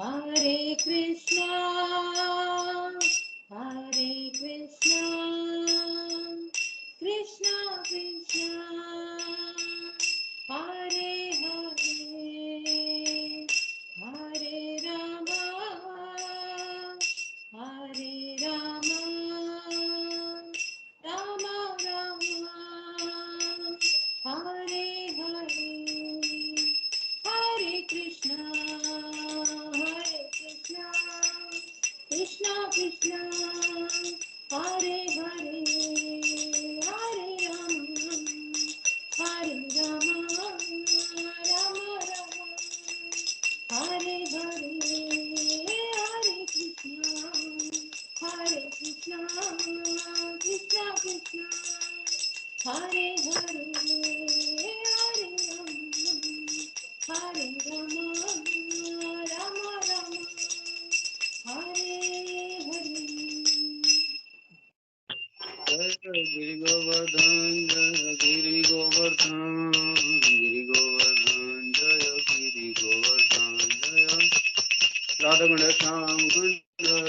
Hare Krishna, Hare Krishna, Krishna Krishna, Hare Hare, Hare Rama, Hare Rama, Rama Rama, Hare Hare, Hare Krishna, Krishna Krishna, Hare Hare, Hare Rama, Hare Rama, Rama Rama, Hare Hare, Hare Krishna, Krishna Krishna, Hare Hare, Hare Rama, Rama Rama, Hare Hare. जय गिरि गोवर्धन जय गिरि गोवर्धन गिरि गोवर्धन जय गिरि गोवर्धन जय राधा कुंड श्याम कुंज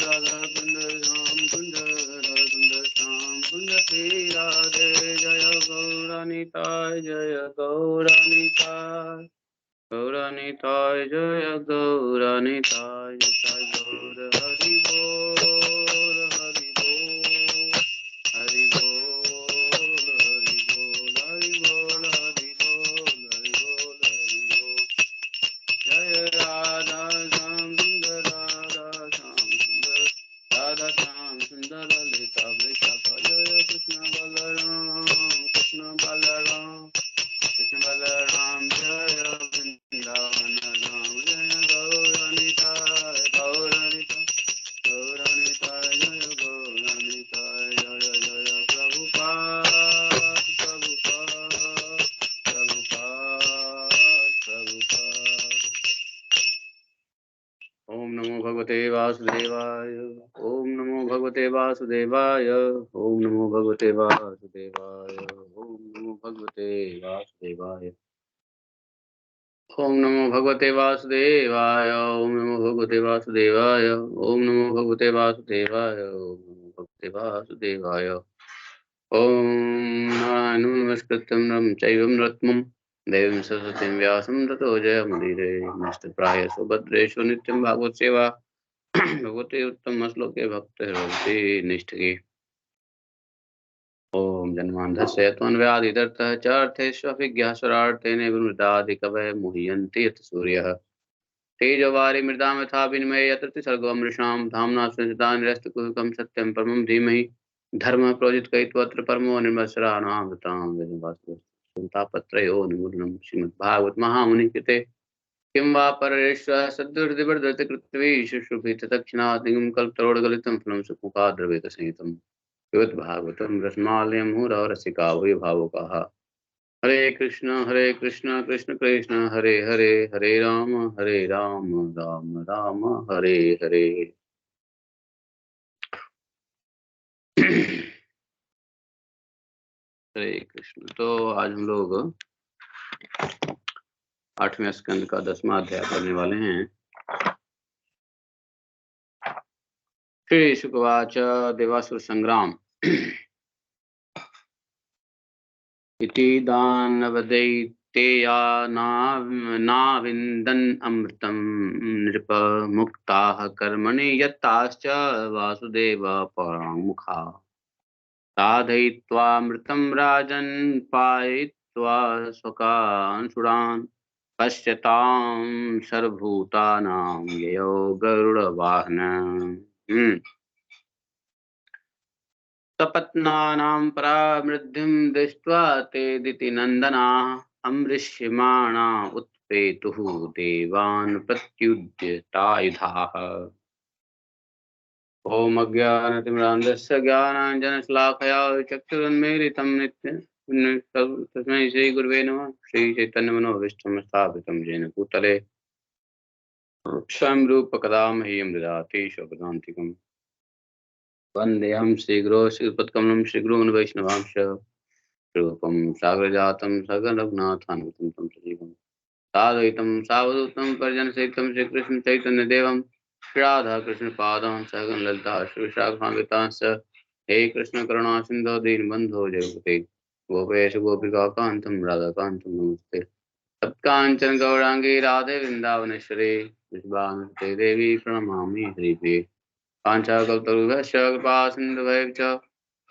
राधा कुंड श्याम कुंज राधा कुंड श्याम कुंज श्री राधे जय गौरानिताय जय गौरानिताय गौरानिताय जय गौरानिताय जय गौर हरि बोल हरि बोल हरि बोल हरि बोल हरि बोल हरि बोल हरि बोल हरि बोल जय राधा श्याम सुंदर राधा श्याम सुंदर राधा श्याम सुंदर ललिता वृषभ जय कृष्ण बलराम कृष्ण बलराम कृष्ण बलराम जय वृंदावन राम जय गौरानिताय गौरानिताय गौरानिताय जय गौरानिताय जय जय प्रभुपाद प्रभुपाद प्रभुपाद प्रभुपाद। ओम नमो भगवते वासुदेवाय ओम नमो भगवते वासुदेवाय ओम नमो भगवते वासुदेवाय ओम नमो भगवते वासुदेवाय ओम नमो भगवते वासुदेवाय ओम नमो भगवते वासुदेवाय ओम नमो भगवते वासुदेवाय ओम नमो भगवते वासुदेवाय ओम नारायणं नमस्कृत्यं नरं चैव नरोत्तमं देवीं सरस्वतीं व्यासं ततो जयमुदीरये नमस्तप्राय सुभद्रेषु नित्यं भागवत सेवा भगवते उत्तम श्लोके भक्तिर्भवति निष्ठिकी ओम जन्मान्धस्य त्वन्व्याधिदर्तः च अर्थेष्वभिज्ञः स्वरार्थेन विमृताधिकवय मुह्यन्ति यत् सूर्यः तेजोवारि मृदां यथा विनिमये यत्र त्रिसर्गो मृषां धाम्ना स्वेन निरस्तकुहकं सत्यं परमं धीमहि धर्मः प्रोजितकैत्वत्र परमो निर्मत्सराणामृतां वेदवासुतापत्रयो निमूलनं श्रीमद्भागवत महामुनि कृते किं वा परमेश्वर सद्दुर्दिवर्धते शुश्रूषित दक्षिणादिगं कल्पतरोर्गलितं फलं सुमुखाद्रवेदसंहितं पिबत भागवतं रसमालयं मुहुरः वै भावुकाः हरे कृष्ण कृष्ण कृष्ण हरे हरे हरे राम राम राम हरे हरे। हरे कृष्ण। तो आज हम लोग 8वें स्कंद का 10वां अध्याय पढ़ने वाले हैं। श्री शुकवाच देवासुर संग्राम इति दानवदैतेया नाविन्दन् अमृतं नृप मुक्ताः कर्मणि यत्ताश्च वासुदेव पराङ्मुखा साधयित्वामृतं राजन् पायित्वा स्वकांसुरान् पश्यतां सर्वभूतानां ययो गरुडवाहनम् सपत्नानां परामृद्धिं दृष्ट्वा ते दितिनन्दनाः अमृष्यमाणा उत्पेतुः देवान् प्रत्युद्यतायुधाः। ओम अज्ञानतिमिरान्धस्य ज्ञानाञ्जनशलाकया चक्षुरुन्मीलितं तस्मै श्रीगुरुवे नमः। श्रीचैतन्यमनोभीष्टं स्थापितं येन भूतले स्वयं रूपकदा मह्यं ददाति स्वपदान्तिकम् वन्देऽहं श्रीगुरो श्रीपत्कमलं श्रीगुरून् वैष्णवांश रूपं सागरजातं सगरघुनाथान्वितं तं सजीवम् साद्वैतं सावधूतं परिजन सहितं श्री कृष्ण चैतन्य देवम श्री राधा कृष्ण पादां सहगण ललिता श्री विशाखान्वितांश्च हे कृष्ण करुणा सिंधु दीनबंधो जगते गोपेश गोपिका कांतं राधाकांतं नमस्ते सत्कांचन गौरांगी राधे वृंदावनेश्वरी विश्वामित्रे देवी प्रणमामि हरिप्रिये पांचाकल्पतरुभ्यश्च कृपा सिन्धुभ्यश्च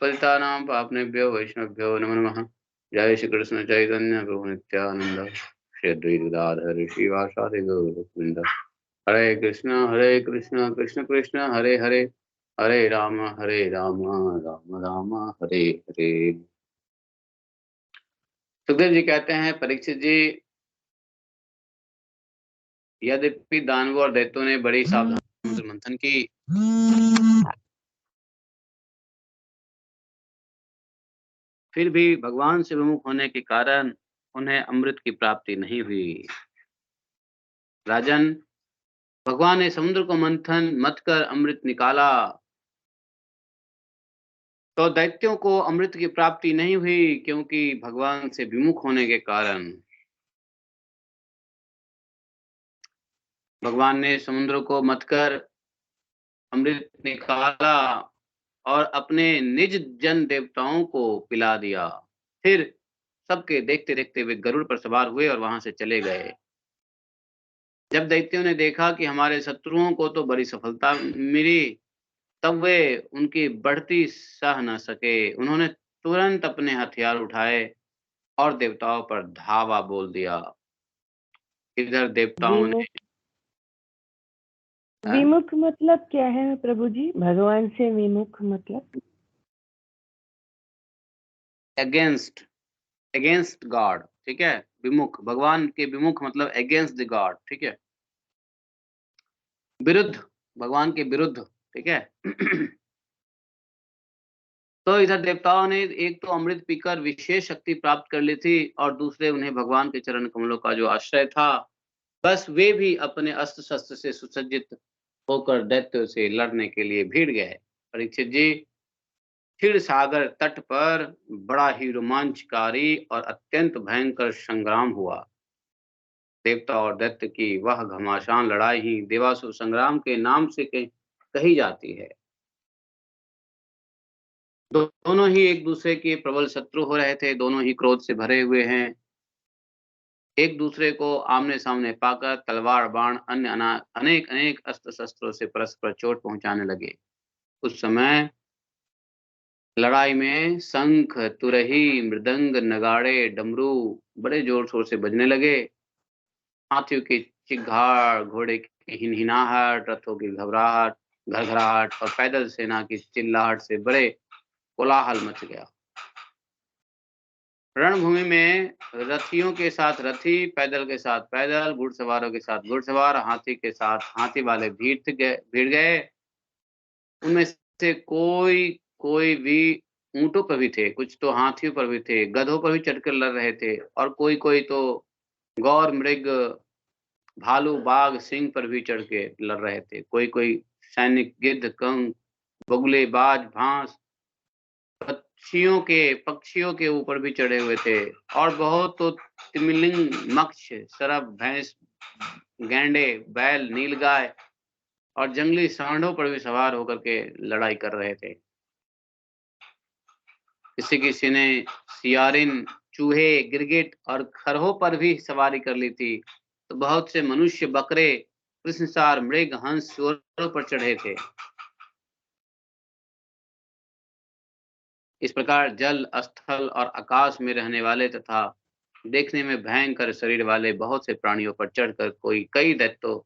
पतितानां पावनेभ्यो वैष्णवेभ्यो नमो नमः। जय श्री कृष्ण चैतन्य प्रभु नित्यानंद श्री अद्वैत गदाधर श्रीवासादि गौरवृंद। हरे कृष्ण कृष्ण कृष्ण हरे हरे हरे राम राम राम हरे हरे। सुखदेव जी कहते हैं, परीक्षित जी, यद्यपि दानवों और दैत्यों ने बड़ी सावधानी मंथन की, फिर भी भगवान से विमुख होने के कारण उन्हें अमृत की प्राप्ति नहीं हुई। राजन, भगवान ने समुद्र को मंथन मत कर अमृत निकाला, तो दैत्यों को अमृत की प्राप्ति नहीं हुई, क्योंकि भगवान से विमुख होने के कारण। भगवान ने समुद्र को मत कर अमृत निकाला और अपने निज जन देवताओं को पिला दिया। फिर सबके देखते देखते वे गरुड़ पर सवार हुए और वहां से चले गए। जब दैत्यों ने देखा कि हमारे शत्रुओं को तो बड़ी सफलता मिली, तब वे उनकी बढ़ती सह न सके। उन्होंने तुरंत अपने हथियार उठाए और देवताओं पर धावा बोल दिया। इधर देवताओं ने विमुख मतलब क्या है प्रभु जी? भगवान से विमुख मतलब अगेंस्ट गॉड, ठीक है। विमुख, भगवान के विमुख मतलब अगेंस्ट द गॉड, ठीक है, विरुद्ध, भगवान के विरुद्ध, ठीक है। तो इधर देवताओं ने एक तो अमृत पीकर विशेष शक्ति प्राप्त कर ली थी, और दूसरे उन्हें भगवान के चरण कमलों का जो आश्रय था, बस वे भी अपने अस्त्र शस्त्र से सुसज्जित होकर दैत्यों से लड़ने के लिए भीड़ गए। परीक्षित जी, क्षीर सागर तट पर बड़ा ही रोमांचकारी और अत्यंत भयंकर संग्राम हुआ। देवता और दैत्य की वह घमासान लड़ाई ही देवासुर संग्राम के नाम से कही जाती है। दोनों ही एक दूसरे के प्रबल शत्रु हो रहे थे, दोनों ही क्रोध से भरे हुए हैं। एक दूसरे को आमने सामने पाकर तलवार, बाण, अन्य अनेक अनेक अस्त्र शस्त्रों से परस्पर चोट पहुंचाने लगे। उस समय लड़ाई में शंख, तुरही, मृदंग, नगाड़े, डमरू बड़े जोर शोर से बजने लगे। हाथियों की चिघाड़, घोड़े की हिनहिनाहट, रथों की घबराहट, घरघराहट और पैदल सेना की चिल्लाहट से बड़े कोलाहल मच गया। रणभूमि में रथियों के साथ रथी, पैदल के साथ पैदल, घुड़सवारों के साथ घुड़सवार, हाथी के साथ हाथी वाले भीड़ गए। उनमें से कोई भी ऊंटों पर भी थे, कुछ तो हाथियों पर भी थे, गधों पर भी चढ़कर लड़ रहे थे, और कोई तो गौर, मृग, भालू, बाघ, सिंह पर भी चढ़ के लड़ रहे थे। कोई सैनिक गिद्ध, कंग, बगुले, बाज, भांस, पक्षियों के ऊपर भी चढ़े हुए थे, और बहुत तो तिमिंगल, मक्ष, सरब, भैंस, गैंडे, बैल, नीलगाय और जंगली सांडों पर भी सवार होकर के लड़ाई कर रहे थे। किसी ने सियारिन, चूहे, गिरगिट और खरहों पर भी सवारी कर ली थी। तो बहुत से मनुष्य, बकरे, कृष्णसार, मृग, हंस, सुअरों पर चढ़े थे। इस प्रकार जल, स्थल और आकाश में रहने वाले तथा देखने में भयंकर शरीर वाले बहुत से प्राणियों पर चढ़कर कई दैत्य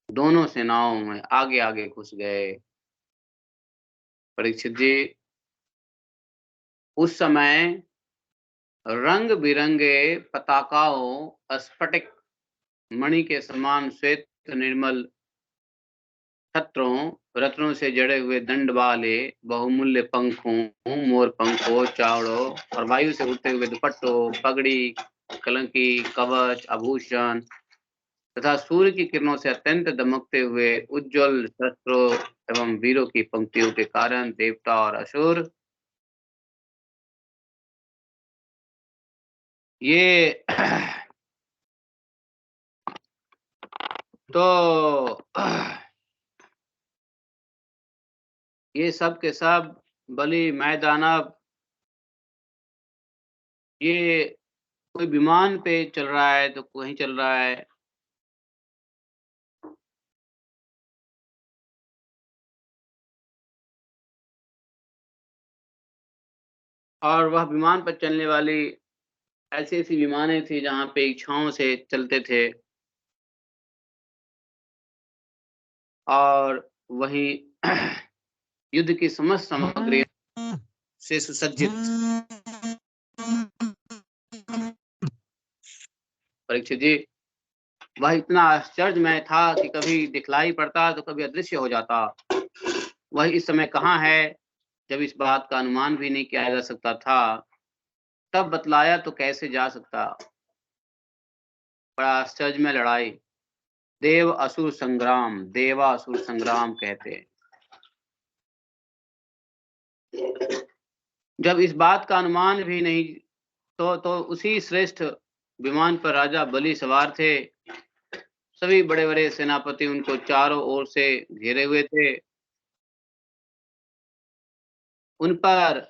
दोनों सेनाओं में आगे आगे घुस गए। परीक्षित जी, उस समय रंग बिरंगे पताकाओं, स्फटिक मणि के समान श्वेत निर्मल छत्रों, रत्नों से जड़े हुए दंड वाले बहुमूल्य पंखों, मोर पंखों, चावड़ों और वायु से उड़ते हुए दुपट्टों, पगड़ी, कलंकी, कवच, आभूषण तथा सूर्य की किरणों से अत्यंत दमकते हुए उज्जवल शस्त्रों एवं वीरों की पंक्तियों के कारण देवता और असुर ये तो ये सब के सब बलि, मैं दानव, ये कोई विमान पे चल रहा है तो कहीं चल रहा है। और वह विमान पर चलने वाली ऐसी-ऐसी विमानें थी जहाँ पे इच्छाओं से चलते थे और वहीं युद्ध की समस्त सामग्री से सुसज्जित। परीक्षित जी, वह इतना आश्चर्यमय था कि कभी दिखलाई पड़ता तो कभी अदृश्य हो जाता। वह इस समय कहाँ है, जब इस बात का अनुमान भी नहीं किया जा सकता था, तब बतलाया तो कैसे जा सकता। बड़ा आश्चर्यमय लड़ाई, देव असुर संग्राम, देवासुर संग्राम कहते हैं। जब इस बात का अनुमान भी नहीं तो उसी श्रेष्ठ विमान पर राजा बलि सवार थे। सभी बड़े-बड़े सेनापति उनको चारों ओर से घेरे हुए थे। उन पर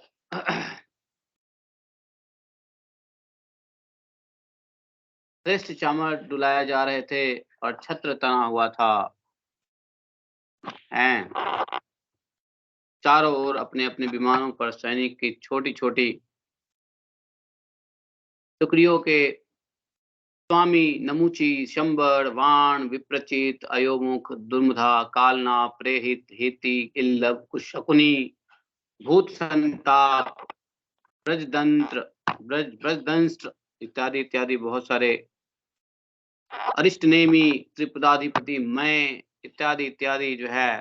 श्रेष्ठ चामर डुलाए जा रहे थे और छत्र तना हुआ था। हैं चारों ओर अपने-अपने विमानों पर सैनिक की छोटी-छोटी टुकड़ियों के स्वामी, नमुची, शंबर, वाण, विप्रचित, अयोमुख, दुर्मुधा, कालना, प्रेहित, हेती, इल्लव, कुशकुनी, भूत संताप, ब्रजदंष्ट्र इत्यादि इत्यादि बहुत सारे, अरिष्टनेमी, त्रिपदाधिपति, मैं इत्यादि इत्यादि जो है।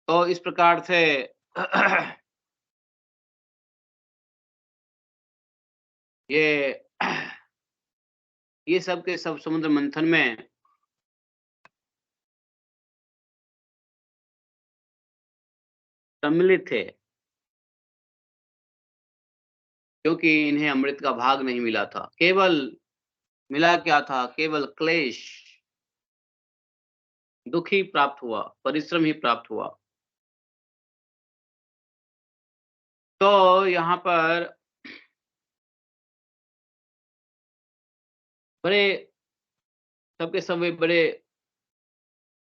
तो इस प्रकार से ये ये सब के सब समुद्र मंथन में सम्मिलित थे, क्योंकि इन्हें अमृत का भाग नहीं मिला था। केवल मिला क्या था? केवल क्लेश, दुःख ही प्राप्त हुआ, परिश्रम ही प्राप्त हुआ। तो यहाँ पर बड़े सबके सब वे बड़े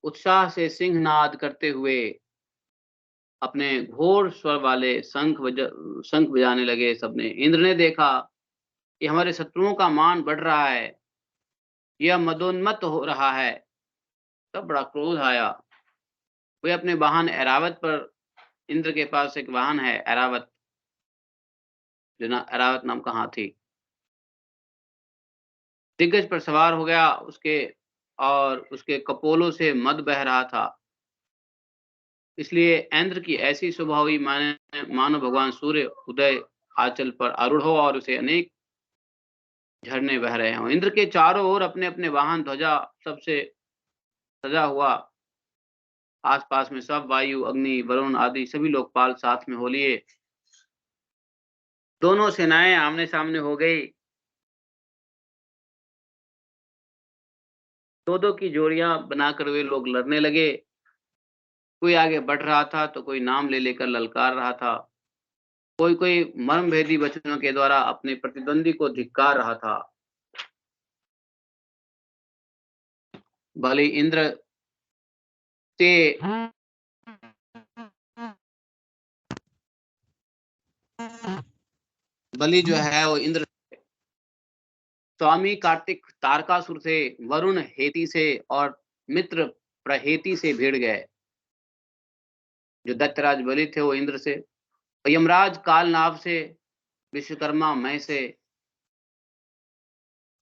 उत्साह से सिंहनाद करते हुए अपने घोर स्वर वाले शंख बजाने लगे सबने। इंद्र ने देखा कि हमारे शत्रुओं का मान बढ़ रहा है, यह मदोन्मत्त हो रहा है, तब बड़ा क्रोध आया। वे अपने वाहन ऐरावत पर, इंद्र के पास एक वाहन है ऐरावत, जो ना ऐरावत नाम का हाथी, दिग्गज पर सवार हो गया उसके, और उसके कपोलों से मद बह रहा था। इसलिए इंद्र की ऐसी शुभ हुई मानो भगवान सूर्य उदय आंचल पर आरूढ़ हो और उसे अनेक झरने बह रहे हों। इंद्र के चारों ओर अपने-अपने वाहन ध्वजा सबसे सजा हुआ। आस-पास में सब वायु, अग्नि, वरुण आदि सभी लोकपाल साथ में हो लिए। दोनों सेनाएँ आमने-सामने हो गई। दो-दो की जोड़ियाँ बनाकर वे लोग लड़ने लगे। कोई आगे बढ़ रहा था तो कोई नाम ले लेकर ललकार रहा था। कोई-कोई मर्मभेदी वचनों के द्वारा अपने प्रतिद्वंदी को धिक्कार रहा था। भले इंद्र से बलि जो है वो इंद्र, स्वामी कार्तिक तारकासुर से, वरुण हेती से और मित्र प्रहेती से भिड़ गए। जो दैत्यराज बलि थे वो इंद्र से, यमराज कालनाभ से, विश्वकर्मा मैं से,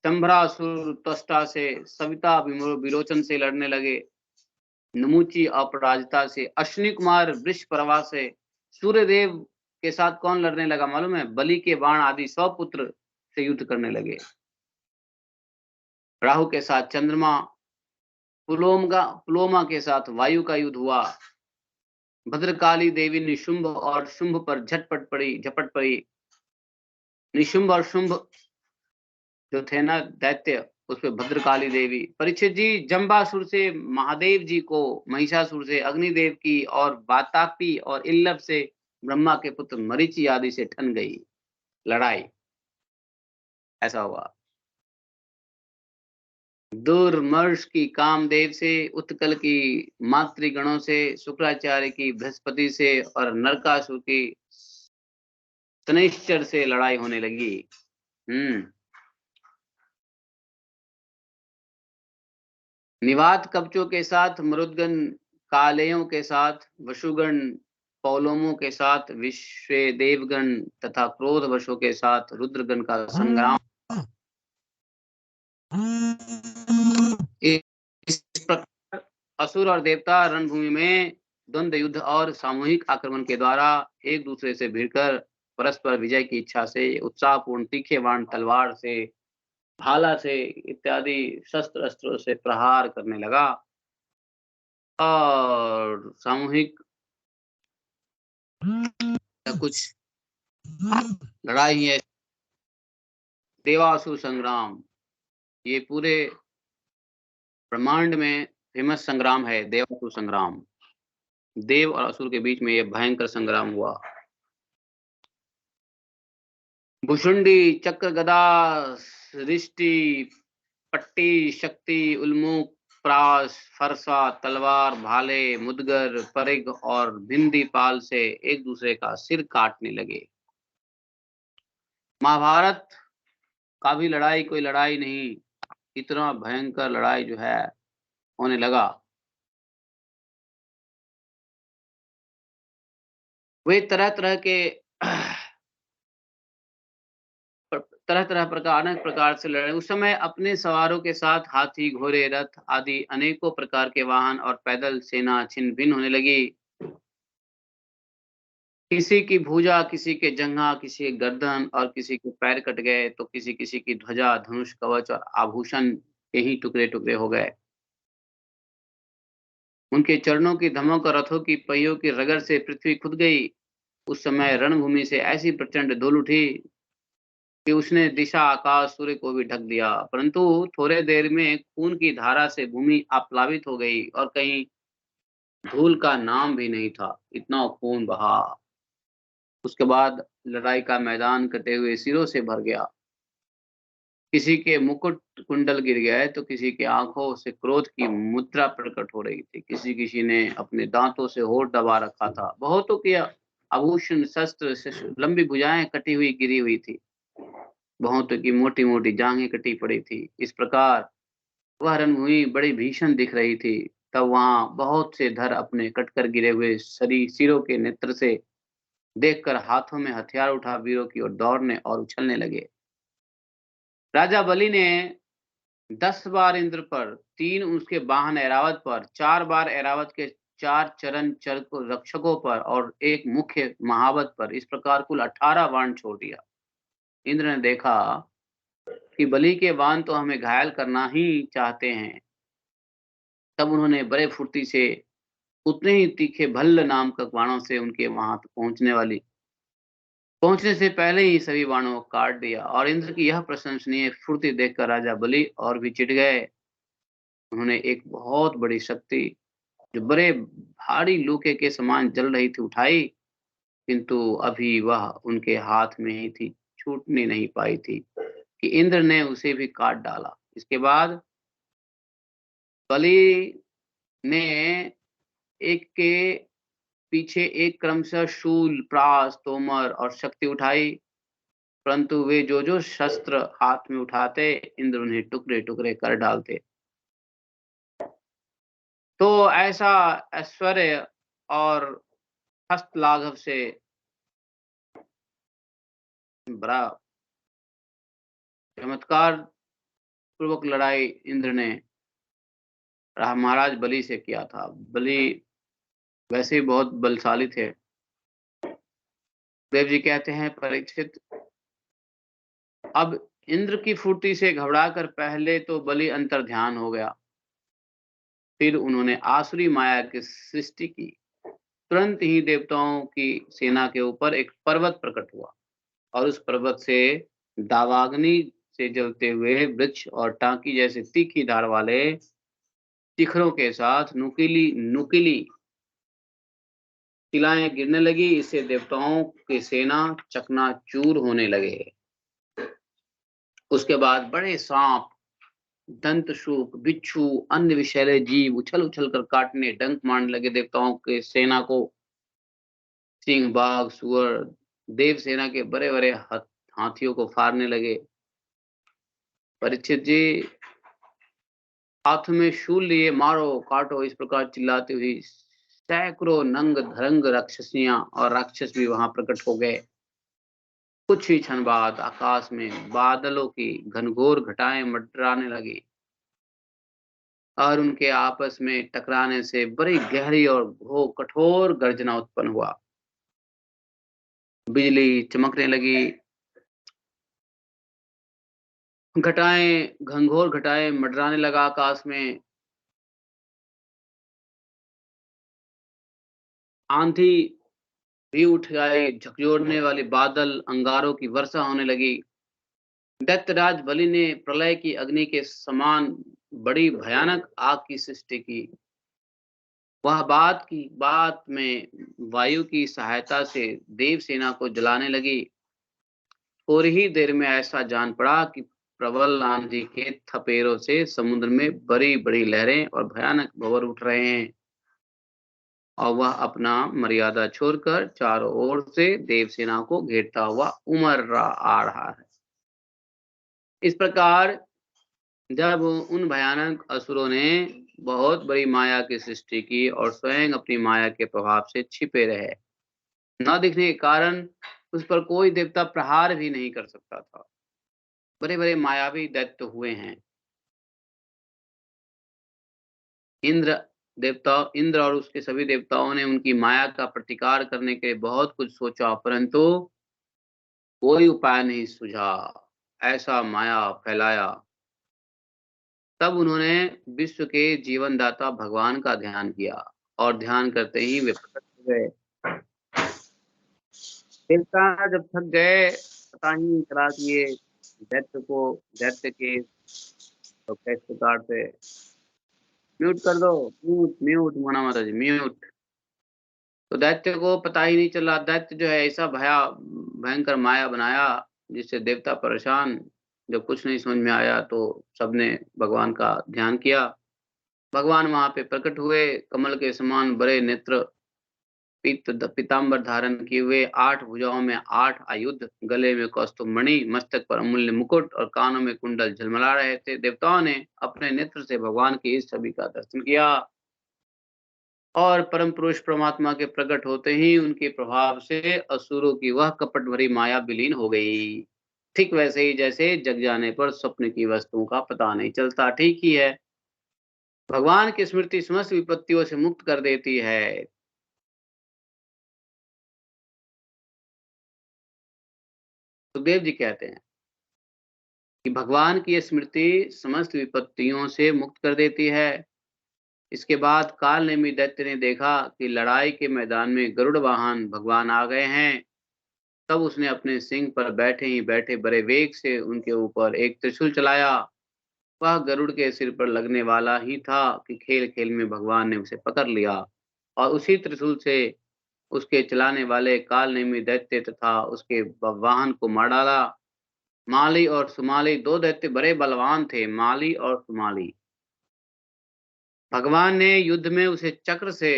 शंभरासुर त्वष्टा से, सविता विरोचन से लड़ने लगे। नमुची अपराजिता से, अश्विनी कुमार वृषपर्वा से। सूर्यदेव के साथ कौन लड़ने लगा मालूम है? बलि के बाण आदि 100 पुत्र से युद्ध करने लगे। राहु के साथ चंद्रमा, पुलोमा के साथ वायु का युद्ध हुआ। भद्रकाली देवी निशुंभ और शुंभ पर झपट पड़ी। निशुंभ और शुंभ जो थे ना दैत्य, उस पे भद्रकाली देवी। परीक्षित जी, जम्बासुर से महादेव जी को, महिषासुर से अग्निदेव की, और वातापी और इल्लभ से ब्रह्मा के पुत्र मरीचि आदि से ठन गई लड़ाई। ऐसा हुआ। दुर्मर्ष की कामदेव से, उत्कल की मातृगणों से, शुक्राचार्य की बृहस्पति से, और नरकासुर की शनैश्चर से लड़ाई होने लगी। निवात कवचों के साथ मरुदगण, कालेयों के साथ वशुगण, पौलोमों के साथ विश्वेदेवगण तथा क्रोध वशों के साथ रुद्रगण का संग्राम। इस प्रकार असुर और देवता रणभूमि में द्वंद्व युद्ध और सामूहिक आक्रमण के द्वारा एक दूसरे से भिड़कर परस्पर विजय की इच्छा से उत्साहपूर्ण तीखे बाण, तलवार से, भाला से इत्यादि शस्त्र अस्त्रों से प्रहार करने लगा। और सामूहिक कुछ लड़ाई है, देवासुर संग्राम, ये पूरे ब्रह्मांड में फेमस संग्राम है, देवासुर संग्राम। देव और असुर के बीच में यह भयंकर संग्राम हुआ। भुषुंडी, चक्र, गदा, रिष्टि, पट्टी, शक्ति, उल्मुख, प्रास, फरसा, तलवार, भाले, मुदगर, परिग और भिंदी पाल से एक दूसरे का सिर काटने लगे। महाभारत का भी लड़ाई कोई लड़ाई नहीं, इतना भयंकर लड़ाई जो है होने लगा। वे तरह तरह प्रकार, अनेक प्रकार से लड़े। उस समय अपने सवारों के साथ हाथी, घोड़े, रथ आदि अनेकों प्रकार के वाहन और पैदल सेना छिन्न भिन्न होने लगी। किसी की भुजा, किसी के जंघा, किसी के गर्दन और किसी के पैर कट गए, तो किसी किसी की ध्वजा, धनुष, कवच और आभूषण के ही टुकड़े टुकड़े हो गए। उनके चरणों की धमक और रथों की पहियों की रगड़ से पृथ्वी खुद गई। उस समय रणभूमि से ऐसी प्रचंड धूल उठी कि उसने दिशा, आकाश, सूर्य को भी ढक दिया। परंतु थोड़े देर में खून की धारा से भूमि आप्लावित हो गई और कहीं धूल का नाम भी नहीं था, इतना खून बहा। उसके बाद लड़ाई का मैदान कटे हुए सिरों से भर गया। किसी के मुकुट कुंडल गिर गए, तो किसी की आंखों से क्रोध की मुद्रा प्रकट हो रही थी। किसी किसी ने अपने दांतों से होठ दबा रखा था। बहुतों के आभूषण, शस्त्र, लंबी भुजाएं कटी हुई गिरी हुई थी। बहुतों की मोटी मोटी जांघें कटी पड़ी थी। इस प्रकार वह रणभूमि बड़ी भीषण दिख रही थी। तब वहां बहुत से धर अपने कटकर गिरे हुए सिरों के नेत्र से देखकर हाथों में हथियार उठा वीरों की ओर दौड़ने और उछलने लगे। राजा बलि ने 10 बार इंद्र पर, 3 उसके वाहन ऐरावत पर, 4 बार ऐरावत के 4 चरण रक्षकों पर और 1 मुख्य महावत पर, इस प्रकार कुल 18 बाण छोड़ दिया। इंद्र ने देखा कि बलि के बाण तो हमें घायल करना ही चाहते हैं। तब उन्होंने बड़े फुर्ती से उतने ही तीखे भल्ल नाम के बाणों से उनके वहां पहुंचने से पहले ही सभी बाणों को काट दिया। और इंद्र की यह प्रशंसनीय फुर्ती देखकर राजा बलि और भी चिढ़ गए। उन्होंने एक बहुत बड़ी शक्ति, जो बड़े भारी लोहे के समान जल रही थी, उठाई, किंतु अभी वह उनके हाथ में ही थी, छूटनी नहीं पाई थी कि इंद्र ने उसे भी काट डाला। इसके बाद बलि ने एक के पीछे एक क्रमशः शूल, प्रास, तोमर और शक्ति उठाई, परंतु वे जो जो शस्त्र हाथ में उठाते, इंद्र उन्हें टुकड़े टुकड़े कर डालते। तो ऐसा ऐश्वर्य और हस्त लाघव से बड़ा चमत्कार पूर्वक लड़ाई इंद्र ने महाराज बलि से किया था। बलि वैसे ही बहुत बलशाली थे। देव जी कहते हैं, परीक्षित, अब इंद्र की फुर्ती से घबराकर पहले तो बलि अंतर्ध्यान हो गया। फिर उन्होंने आसुरी माया की सृष्टि की। तुरंत ही देवताओं की सेना के ऊपर एक पर्वत प्रकट हुआ और उस पर्वत से दावाग्नि से जलते हुए वृक्ष और टांकी जैसे तीखी धार वाले शिखरों के साथ नुकीली नुकीली शिलाएं गिरने लगी। इससे देवताओं की सेना चकनाचूर होने लगे। उसके बाद बड़े सांप, दंतशूक, बिच्छू, अन्य विषैले जीव उछल उछल कर काटने, डंक मारने लगे देवताओं के सेना को। सिंह, बाघ, सुअर देव सेना के बड़े बड़े हाथियों को फाड़ने लगे। परीक्षित जी हाथ में शूल लिए मारो काटो इस प्रकार चिल्लाती हुई सैकड़ों नंग धरंग राक्षसियां और राक्षस भी वहां प्रकट हो गए। कुछ ही क्षण बाद आकाश में बादलों की घनघोर घटाएं मंडराने लगी और उनके आपस में टकराने से बड़ी गहरी और कठोर गर्जना उत्पन्न हुआ। बिजली चमकने लगी, घनघोर घटाएं मंडराने लगा आकाश में। आंधी भी उठ गई, झकझोरने वाले बादल, अंगारों की वर्षा होने लगी। दैत्यराज बलि ने प्रलय की अग्नि के समान बड़ी भयानक आग की सृष्टि की। वह बात में वायु की सहायता से देव सेना को जलाने लगी। थोड़ी ही देर में ऐसा जान पड़ा कि प्रबल आंधी के थपेड़ों से समुद्र में बड़ी बड़ी लहरें और भयानक भंवर उठ रहे हैं और वह अपना मर्यादा छोड़कर चारों ओर से देव सेना को घेरता हुआ आ रहा है। इस प्रकार जब उन भयानक असुरों ने बहुत बड़ी माया की सृष्टि की और स्वयं अपनी माया के प्रभाव से छिपे रहे, न दिखने के कारण उस पर कोई देवता प्रहार भी नहीं कर सकता था। बड़े बड़े मायावी दैत्य हुए हैं। इंद्र और उसके सभी देवताओं ने उनकी माया का प्रतिकार करने के लिए बहुत कुछ सोचा, परंतु कोई उपाय नहीं सूझा। ऐसा माया फैलाया। तब उन्होंने विश्व के जीवनदाता भगवान का ध्यान किया और ध्यान करते ही वे प्रकट हो गए। देवता जब थक गए, पता ही नहीं चला कि ये दैत्य के तो किस प्रकार से म्यूट कर दो, म्यूट म्यूट मोना माता जी म्यूट। तो दैत्य को पता ही नहीं चला। दैत्य जो है ऐसा भयंकर माया बनाया जिससे देवता परेशान। जब कुछ नहीं समझ में आया तो सबने भगवान का ध्यान किया। भगवान वहां पे प्रकट हुए, कमल के समान बड़े नेत्र, पीताम्बर धारण किए हुए, 8 भुजाओं में 8 आयुध, गले में कौस्तुभ मणि, मस्तक पर अमूल्य मुकुट और कानों में कुंडल झलमला रहे थे। देवताओं ने अपने नेत्र से भगवान की इस छवि का दर्शन किया और परम पुरुष परमात्मा के प्रकट होते ही उनके प्रभाव से असुरों की वह कपट भरी माया विलीन हो गई। ठीक वैसे ही जैसे जग जाने पर स्वप्न की वस्तुओं का पता नहीं चलता, ठीक ही है। भगवान की स्मृति समस्त विपत्तियों से मुक्त कर देती है। सुखदेव जी कहते हैं कि भगवान की स्मृति समस्त विपत्तियों से मुक्त कर देती है। इसके बाद काल नेमी दैत्य ने देखा कि लड़ाई के मैदान में गरुड़ वाहन भगवान आ गए हैं। तब उसने अपने सिंह पर बैठे ही बैठे बड़े वेग से उनके ऊपर एक त्रिशूल चलाया। वह गरुड़ के सिर पर लगने वाला ही था कि खेल खेल में भगवान ने उसे पकड़ लिया और उसी त्रिशूल से उसके चलाने वाले काल नेमी दैत्य तथा उसके वाहन को मार डाला। माली और सुमाली 2 दैत्य बड़े बलवान थे। माली और सुमाली, भगवान ने युद्ध में उसे चक्र से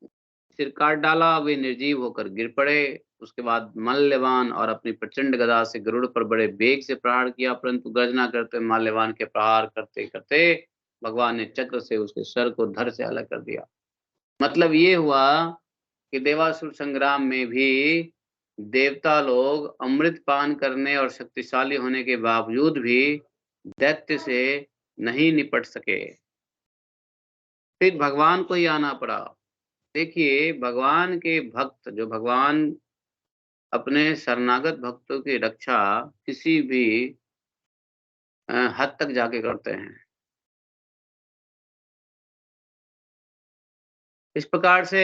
सिर काट डाला। वे निर्जीव होकर गिर पड़े। उसके बाद मल्यवान और अपनी प्रचंड गदा से गरुड़ पर बड़े वेग से प्रहार किया, परंतु गर्जना करते मल्यवान के प्रहार करते करते भगवान ने चक्र से उसके सर को धड़ से अलग कर दिया। मतलब ये हुआ कि देवासुर संग्राम में भी देवता लोग अमृत पान करने और शक्तिशाली होने के बावजूद भी दैत्य से नहीं निपट सके। फिर भगवान को ही आना पड़ा। देखिए, भगवान के भक्त, जो भगवान अपने शरणागत भक्तों की रक्षा किसी भी हद तक जाके करते हैं। इस प्रकार से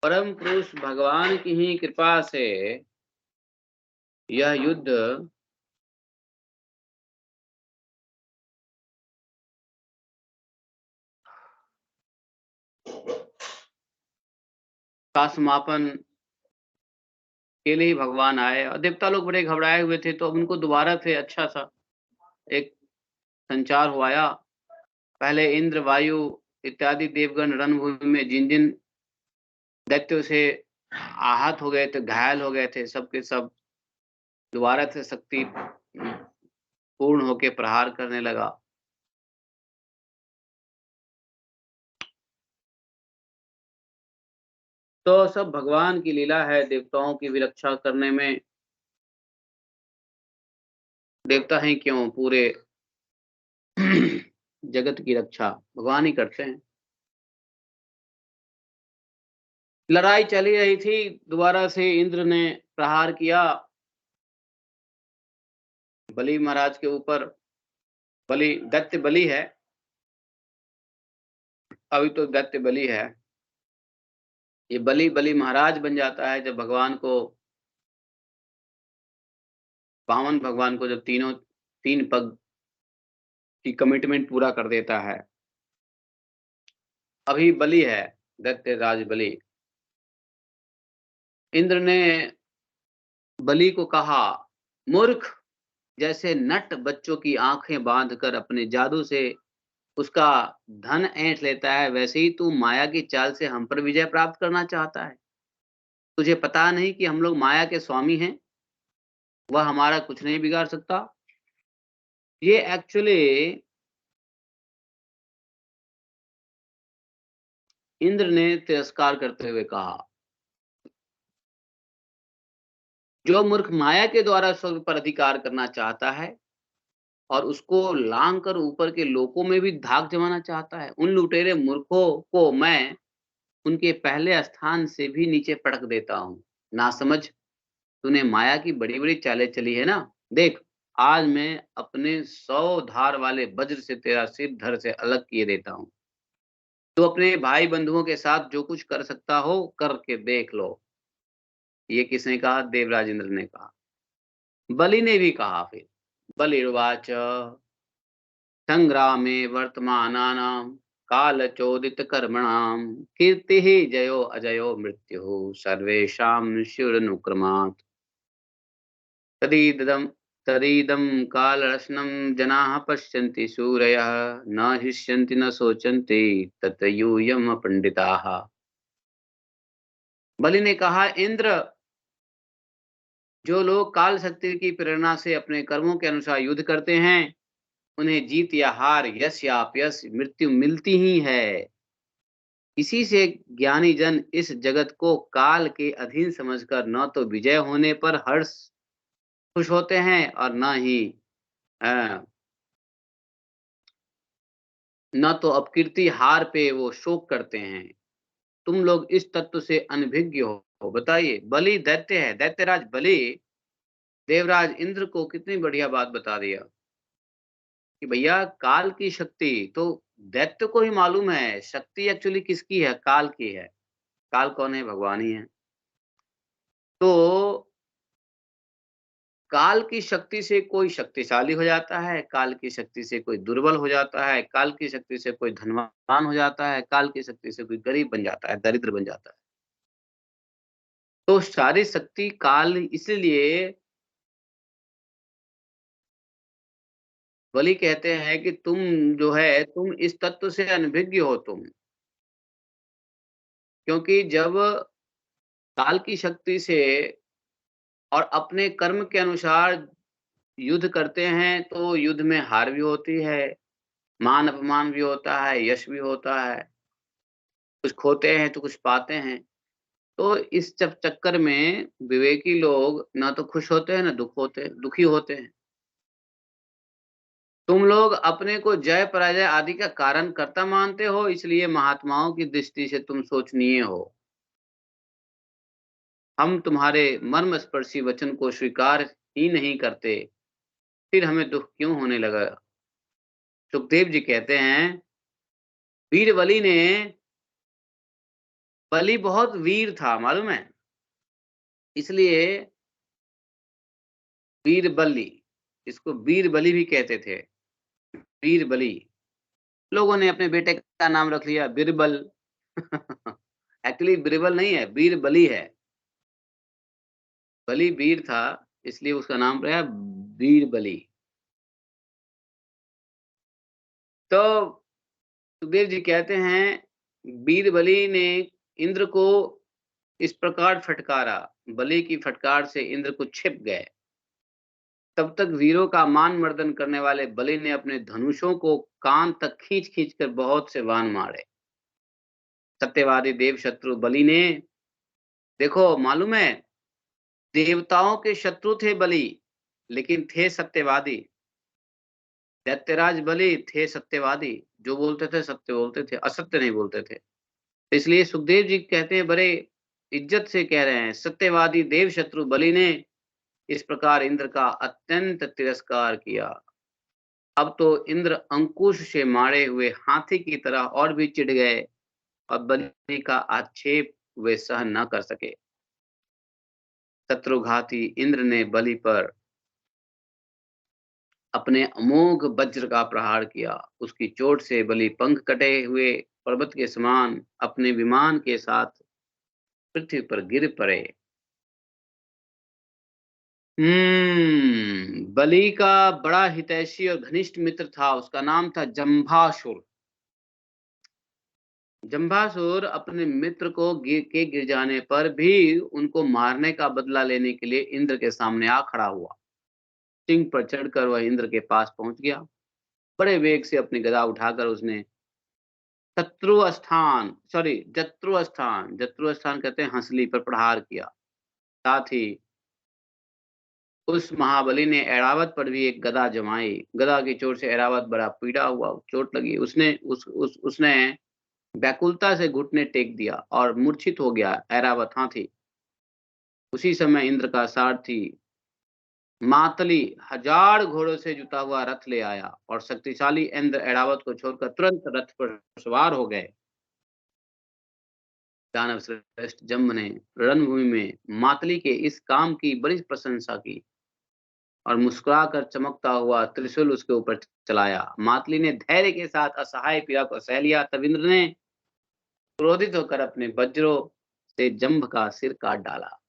परम पुरुष भगवान की ही कृपा से यह युद्ध का समापन के लिए ही भगवान आए और देवता लोग बड़े घबराए हुए थे, तो उनको दोबारा से अच्छा सा एक संचार हुआ। पहले इंद्र, वायु इत्यादि देवगण रणभूमि में जिन-जिन दैत्यों से आहत हो गए थे, घायल हो गए थे, सब के सब दोबारा से शक्ति पूर्ण होके प्रहार करने लगा। तो सब भगवान की लीला है, देवताओं की भी रक्षा करने में। देवता हैं क्यों, पूरे जगत की रक्षा भगवान ही करते हैं। लड़ाई चली रही थी, दोबारा से इंद्र ने प्रहार किया बलि महाराज के ऊपर। बलि दैत्य बलि है, अभी तो दैत्य बलि है। ये बलि महाराज बन जाता है जब भगवान को, वामन भगवान को जब तीन पग की कमिटमेंट पूरा कर देता है। अभी बलि है, दैत्य राज बलि। इंद्र ने बलि को कहा, मूर्ख, जैसे नट बच्चों की आंखें बांधकर अपने जादू से उसका धन ऐंठ लेता है, वैसे ही तू माया की चाल से हम पर विजय प्राप्त करना चाहता है। तुझे पता नहीं कि हम लोग माया के स्वामी हैं, वह हमारा कुछ नहीं बिगाड़ सकता। ये एक्चुअली इंद्र ने तिरस्कार करते हुए कहा। जो मूर्ख माया के द्वारा स्वर्ग पर अधिकार करना चाहता है और उसको लांग कर ऊपर के लोकों में भी धाक जमाना चाहता है, उन लुटेरे मूर्खों को मैं उनके पहले स्थान से भी नीचे पटक देता हूँ। नासमझ, तूने माया की बड़ी-बड़ी चालें चली है ना? देख, आज मैं अपने 100 धार वाले वज्र से तेरा सिर धड़ से अलग किए देता हूँ। तू अपने भाई बंधुओं के साथ जो कुछ कर सकता हो, करके देख लो। ये किसने कहा? देवराज इंद्र ने कहा। बलि ने भी कहा फिर। बलिर्वाच संग्रामे वर्तमानानां कालचोदितकर्मणां कीर्तिः जयो अजयो मृत्युः सर्वेषां स्युरनुक्रमात्। तदिदं तदिदं कालरत्नं जनाः पश्यन्ति सूरयः न हृष्यन्ति न शोचन्ति तत यूयम् अपण्डिताः। बलि ने कहा, इंद्र, जो लोग काल शक्ति की प्रेरणा से अपने कर्मों के अनुसार युद्ध करते हैं, उन्हें जीत या हार, यश या अपयश, मृत्यु मिलती ही है। इसी से ज्ञानी जन इस जगत को काल के अधीन समझकर न तो विजय होने पर हर्ष खुश होते हैं और न तो अपकीर्ति हार पे वो शोक करते हैं। तुम लोग इस तत्व से अनभिज्ञ हो। बताइए, बलि दैत्य है, दैत्यराज बलि देवराज इंद्र को कितनी बढ़िया बात बता दिया कि भैया काल की शक्ति तो दैत्य को ही मालूम है, शक्ति एक्चुअली किसकी है? काल की है। काल कौन है? भगवान ही है। तो काल की शक्ति से कोई शक्तिशाली हो जाता है, काल की शक्ति से कोई दुर्बल हो जाता है, काल की शक्ति से कोई धनवान हो जाता है, काल की शक्ति से कोई गरीब बन जाता है, दरिद्र बन जाता है। तो सारी शक्ति काल, इसलिए बलि कहते हैं कि तुम जो है, तुम इस तत्व से अनभिज्ञ हो तुम। क्योंकि जब काल की शक्ति से और अपने कर्म के अनुसार युद्ध करते हैं, तो युद्ध में हार भी होती है, मान-अपमान भी होता है, यश भी होता है। कुछ खोते हैं तो कुछ पाते हैं। तो इस चक्कर में विवेकी लोग ना तो खुश होते हैं, ना दुखी होते हैं। तुम लोग अपने को जय-पराजय आदि का कारण कर्ता मानते हो, इसलिए महात्माओं की दृष्टि से तुम शोचनीय हो। हम तुम्हारे मर्मस्पर्शी वचन को स्वीकार ही नहीं करते, फिर हमें दुःख क्यों होने लगा? सुखदेव जी कहते हैं, वीर बलि बहुत वीर था, मालूम है? इसलिए बीरबली, इसको बीरबली भी कहते थे। बीरबली, लोगों ने अपने बेटे का नाम रख लिया बीरबल। एक्चुअली बीरबल नहीं है, बीरबली है। बलि वीर था, इसलिए उसका नाम रहा बीरबली। तो सुखदेव जी कहते हैं, बीरबली ने इंद्र को इस प्रकार फटकारा, बलि की फटकार से इंद्र को छिप गए। तब तक वीरों का मान मर्दन करने वाले बलि ने अपने धनुषों को कान तक खींच खींच कर बहुत से बाण मारे। सत्यवादी देव शत्रु बलि ने, देखो मालूम है, देवताओं के शत्रु थे बलि, लेकिन थे सत्यवादी। दैत्यराज बलि थे सत्यवादी, जो बोलते थे सत्य बोलते थे, असत्य नहीं बोलते थे। इसलिए सुखदेव जी कहते हैं, बड़े इज्जत से कह रहे हैं, सत्यवादी देव शत्रु बलि ने इस प्रकार इंद्र का अत्यंत तिरस्कार किया। अब तो इंद्र अंकुश से मारे हुए हाथी की तरह और भी चिढ़ गए और बलि का आक्षेप वे सहन न कर सके। शत्रुघाती इंद्र ने बलि पर अपने अमोघ वज्र का प्रहार किया। उसकी चोट से बलि पंख कटे हुए पर्वत के समान अपने विमान के साथ पृथ्वी पर गिर पड़े। बलि का बड़ा हितैषी और घनिष्ठ मित्र था, उसका नाम था जंभासुर। जंभासुर अपने मित्र को गिर जाने पर भी उनको मारने का बदला लेने के लिए इंद्र के सामने आ खड़ा हुआ। सिंह पर चढ़कर वह इंद्र के पास पहुंच गया। बड़े वेग से अपनी गदा उठाकर उसने जत्रुस्थान कहते हैं हंसली पर प्रहार किया। साथ ही उस महाबली ने ऐरावत पर भी एक गदा जमाई। गदा की चोट से ऐरावत बड़ा पीड़ा हुआ, चोट लगी। उसने व्याकुलता से घुटने टेक दिया और मूर्छित हो गया ऐरावत हाथी। उसी समय इंद्र का सारथी मातली 1000 घोड़ों से जुता हुआ रथ ले आया और शक्तिशाली इंद्र ऐरावत को छोड़कर तुरंत रथ पर सवार हो गए। दानव श्रेष्ठ जम्ब ने रणभूमि में मातली के इस काम की बड़ी प्रशंसा की और मुस्कुराकर चमकता हुआ त्रिशूल उसके ऊपर चलाया। मातली ने धैर्य के साथ असहाय पीड़ा को सह लिया। तब इंद्र ने क्रोधित होकर अपने वज्रों से जंभ का सिर काट डाला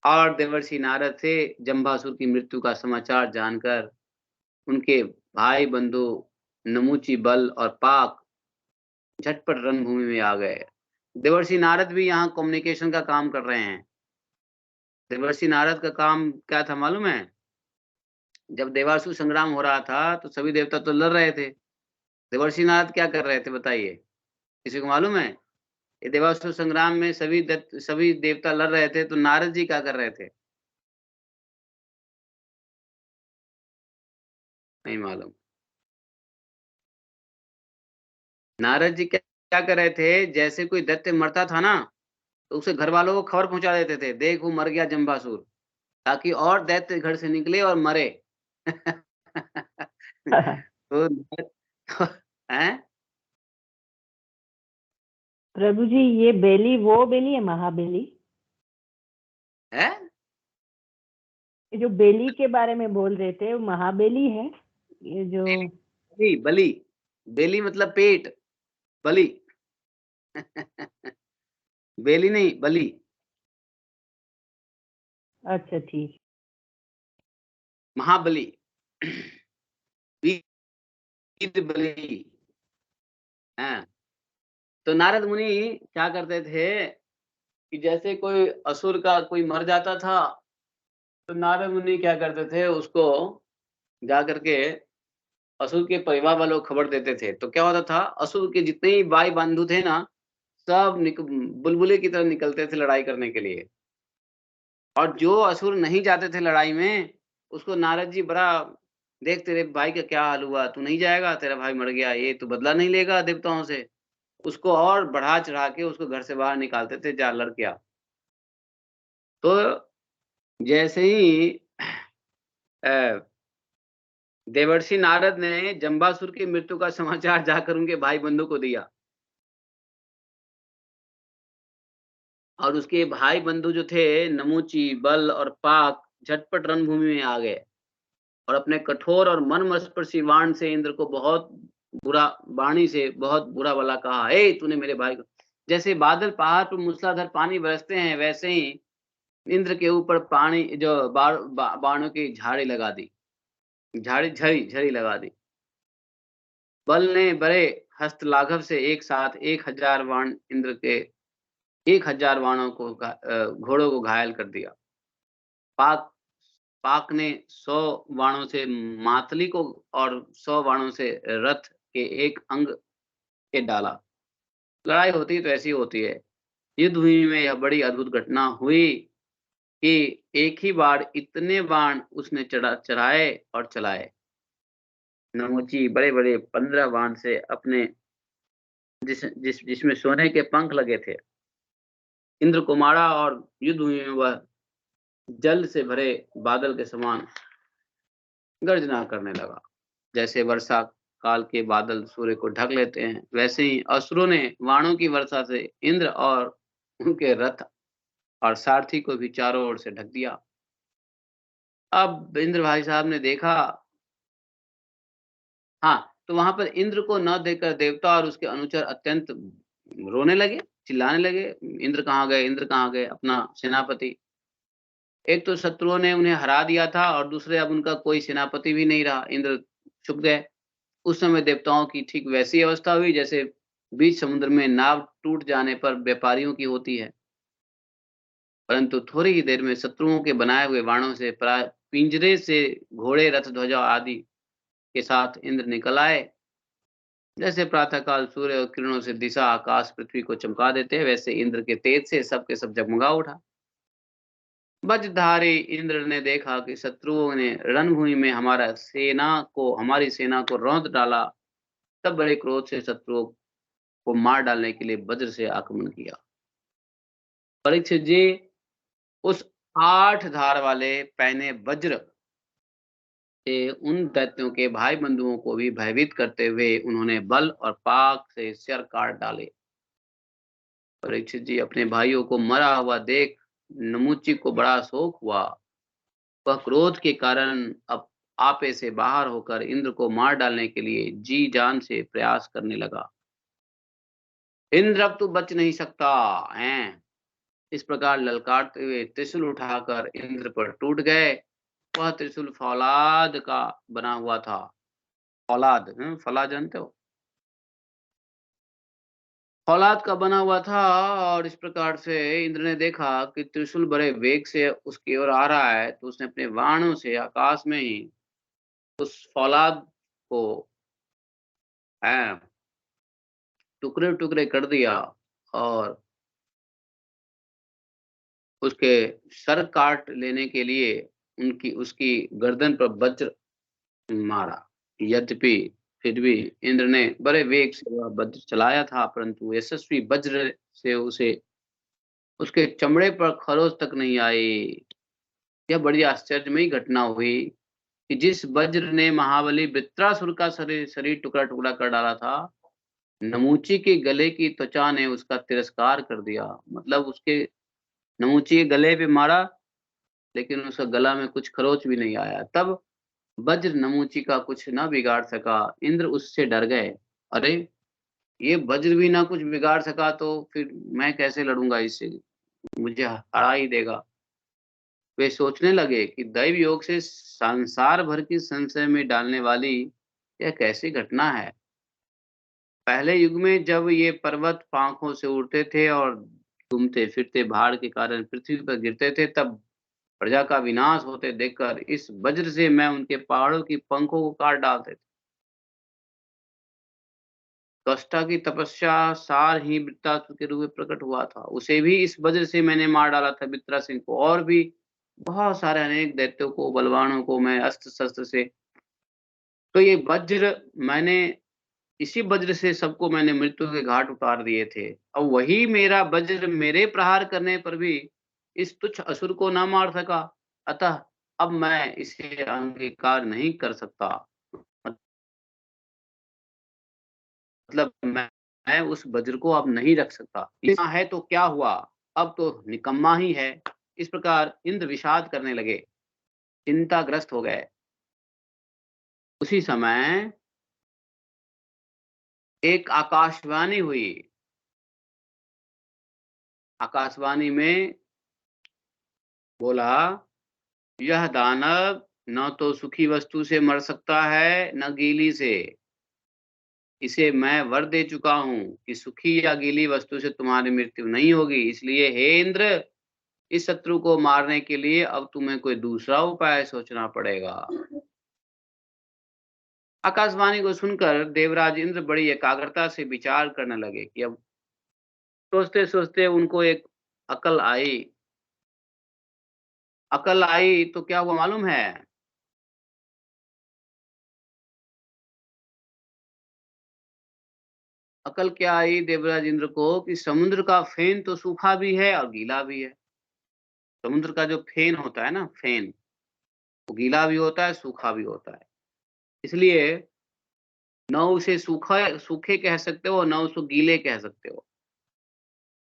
और देवर्षि नारद से जंभासुर की मृत्यु का समाचार जानकर उनके भाई बंधु नमूची बल और पाक झटपट रणभूमि में आ गए। देवर्षि नारद भी यहाँ कम्युनिकेशन का काम कर रहे हैं। देवर्षि नारद का काम क्या था मालूम है? जब देवासुर संग्राम हो रहा था तो सभी देवता तो लड़ रहे थे। देवर्षि नारद क्या कर रहे थे बताइए, किसी को मालूम है? ये देवासुर संग्राम में सभी देवता लड़ रहे थे, तो नारद जी क्या कर रहे थे? नहीं मालूम। नारद जी क्या कर रहे थे, जैसे कोई दैत्य मरता था ना, तो उसे घर वालों को खबर पहुंचा देते थे, देख वो मर गया जंबासुर, ताकि और दैत्य घर से निकले और मरे। तो हैं? प्रभु जी, ये बेली वो बेली है, महाबली? है? ये जो बेली के बारे में बोल रहे थे वो महाबली है? ये जो बली बली बेली मतलब पेट, बली। बेली नहीं, बली। अच्छा ठीक। महाबली, वीर बली। हाँ, तो नारद मुनि क्या करते थे कि जैसे कोई असुर का कोई मर जाता था, तो नारद मुनि क्या करते थे, उसको जा करके असुर के परिवार वालों को खबर देते थे। तो क्या होता था, असुर के जितने ही भाई बंधु थे ना, सब बुलबुले की तरह निकलते थे लड़ाई करने के लिए। और जो असुर नहीं जाते थे लड़ाई में, उसको नारद जी बड़ा, देख तेरे भाई का क्या हाल हुआ, तू नहीं जाएगा, तेरा भाई मर गया, ये तू बदला नहीं लेगा देवताओं से। उसको और बढ़ा चढ़ा के उसको घर से बाहर निकालते थे, जा लड़ के आ। तो जैसे ही देवर्षि नारद ने जंबासुर की मृत्यु का समाचार जाकर उनके भाई बंधु को दिया, और उसके भाई बंधु जो थे नमूची, बल और पाक, झटपट रणभूमि में आ गए और अपने कठोर और मन मस्पर्शी बाण से इंद्र को बहुत बुरा वाणी से बहुत बुरा भला कहा, हे तूने मेरे भाई को। जैसे बादल पहाड़ पर मूसलाधार पानी बरसते हैं, वैसे ही इंद्र के ऊपर पानी जो बाणों की झाड़ी लगा दी, झाड़ी झड़ी झड़ी लगा दी। बल ने बड़े हस्त लाघव से एक साथ 1000 बाण इंद्र के 1000 बाणों को घोड़ों को घायल कर दिया। पाक पाक ने 100 बाणों से मातली को और 100 बाणों से रथ के एक अंग के डाला। लड़ाई होती तो ऐसी होती है। युद्ध भूमि में यह बड़ी अद्भुत घटना हुई कि एक ही बार इतने बाण उसने चढ़ाए और चलाए। नमोची बड़े-बड़े 15 बाण से अपने जिसमें सोने के पंख लगे थे, इंद्र को मारा और युद्ध भूमि में वह जल से भरे बादल के समान गर्जना करने लगा। जैसे वर्षा काल के बादल सूर्य को ढक लेते हैं, वैसे ही असुरों ने बाणों की वर्षा से इंद्र और उनके रथ और सारथी को भी चारों ओर से ढक दिया। अब इंद्र भाई साहब ने देखा, हाँ, तो वहाँ पर इंद्र को न देखकर देवता और उसके अनुचर अत्यंत रोने लगे, चिल्लाने लगे, इंद्र कहाँ गए, इंद्र कहाँ गए, अपना सेनापति। एक तो शत्रुओं ने उन्हें हरा दिया था और दूसरे अब उनका कोई सेनापति भी नहीं रहा, इंद्र चुप गए। उस समय देवताओं की ठीक वैसी अवस्था हुई जैसे बीच समुद्र में नाव टूट जाने पर व्यापारियों की होती है। परंतु थोड़ी ही देर में शत्रुओं के बनाए हुए बाणों से पिंजरे से घोड़े, रथ, ध्वजा आदि के साथ इंद्र निकल आए। जैसे प्रातःकाल सूर्य और किरणों से दिशा आकाश पृथ्वी को चमका देते हैं, वैसे इंद्र के तेज से सब के सब जगमगा उठा। वज्रधारी इंद्र ने देखा कि शत्रुओं ने रणभूमि में हमारी सेना को रौंद डाला। तब बड़े क्रोध से शत्रुओं को मार डालने के लिए वज्र से आक्रमण किया। परीक्षित जी, उस 8 धार वाले पहने वज्र से उन दैत्यों के भाई बंधुओं को भी भयभीत करते हुए उन्होंने बल और पाक से सिर काट डाले। परीक्षित जी, अपने भाइयों को मरा हुआ देख नमुची को बड़ा शोक हुआ। वह क्रोध के कारण अब आपे से बाहर होकर इंद्र को मार डालने के लिए जी जान से प्रयास करने लगा। इंद्र अब तू बच नहीं सकता हैं। इस प्रकार ललकारते हुए त्रिशूल उठाकर इंद्र पर टूट गए। वह त्रिशूल फौलाद का बना हुआ था। फौलाद, फौलाद जानते हो? फौलाद का बना हुआ था और इस प्रकार से इंद्र ने देखा कि त्रिशूल बड़े वेग से उसकी ओर आ रहा है, तो उसने अपने बाणों से आकाश में ही उस फौलाद को टुकड़े-टुकड़े कर दिया और उसके सर काट लेने के लिए उसकी गर्दन पर वज्र मारा। यद्यपि फिर भी इंद्र ने बड़े वेग से वह वज्र चलाया था, परंतु यशस्वी वज्र से उसके चमड़े पर खरोंच तक नहीं आई। यह बड़ी आश्चर्यमयी घटना हुई कि जिस वज्र ने महाबली वृत्रासुर का शरीर टुकड़ा-टुकड़ा कर डाला था, नमूची के गले की त्वचा ने उसका तिरस्कार कर दिया। मतलब उसके नमूची के गले पे मारा, लेकिन उसका गला में कुछ खरोंच भी नहीं आया। तब वज्र नमूची का कुछ न बिगाड़ सका। इंद्र उससे डर गए। अरे! ये वज्र भी ना कुछ बिगाड़ सका तो फिर मैं कैसे लड़ूँगा इससे? मुझे हरा ही देगा। वे सोचने लगे कि दैव योग से संसार भर की संशय में डालने वाली यह कैसी घटना है। पहले युग में जब ये पर्वत पाँखों से उड़ते थे और घूमते-फिरते भार के कारण पृथ्वी पर गिरते थे, तब प्रजा का विनाश होते देखकर इस वज्र से मैं उनके पहाड़ों की पंखों को काट डालते थे। त्वष्टा की तपस्या सार ही वृत्तासुर के रूप में प्रकट हुआ था। उसे भी इस वज्र से मैंने मार डाला था, वृत्रासिंह को, और भी बहुत सारे अनेक दैत्यों को, बलवानों को मैं अस्त्र-शस्त्र से। तो ये वज्र मैंने इसी वज्र से सबको मैंने मृत्यु के घाट उतार दिए थे। अब वही मेरा वज्र मेरे प्रहार करने पर भी इस तुच्छ असुर को ना मार सका। अतः अब मैं इसे अंगीकार नहीं कर सकता। मतलब मैं उस वज्र को अब नहीं रख सकता। यहाँ है तो क्या हुआ? अब तो निकम्मा ही है। इस प्रकार इंद्र विषाद करने लगे। चिंताग्रस्त हो गए। उसी समय एक आकाशवाणी हुई। आकाशवाणी में बोला, यह दानव न तो सूखी वस्तु से मर सकता है न गीली से। इसे मैं वर दे चुका हूं कि सूखी या गीली वस्तु से तुम्हारी मृत्यु नहीं होगी। इसलिए हे इंद्र, इस शत्रु को मारने के लिए अब तुम्हें कोई दूसरा उपाय सोचना पड़ेगा। आकाशवाणी को सुनकर देवराज इंद्र बड़ी एकाग्रता से विचार करने लगे कि अब सोचते सोचते उनको एक अकल आई। अकल आई तो क्या हुआ मालूम है? अकल क्या आई देवराज इंद्र को कि समुद्र का फेन तो सूखा भी है और गीला भी है। समुद्र का जो फेन होता है ना, फेन, वो गीला भी होता है, सूखा भी होता है। इसलिए न उसे सूखा सूखे कह सकते हो, न उसको गीले कह सकते हो।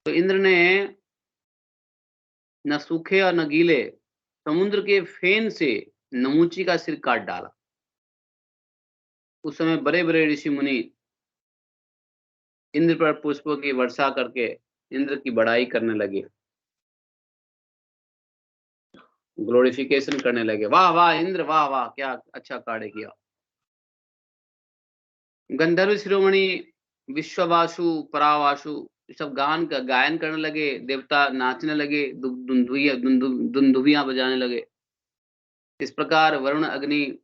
तो इंद्र ने न सूखे और न गीले समुद्र के फेन से नमूची का सिर काट डाला। उस समय बड़े बड़े ऋषि मुनि इंद्र पर पुष्पों की वर्षा करके इंद्र की बड़ाई करने लगे, ग्लोरिफिकेशन करने लगे। वाह वाह इंद्र, वाह वाह, क्या अच्छा कार्य किया। गंधर्व शिरोमणि, विश्ववासु, परावासु सब गायन करने लगे। देवता नाचने लगे, दुंदुभियां बजाने लगे। इस प्रकार वरुण, अग्नि,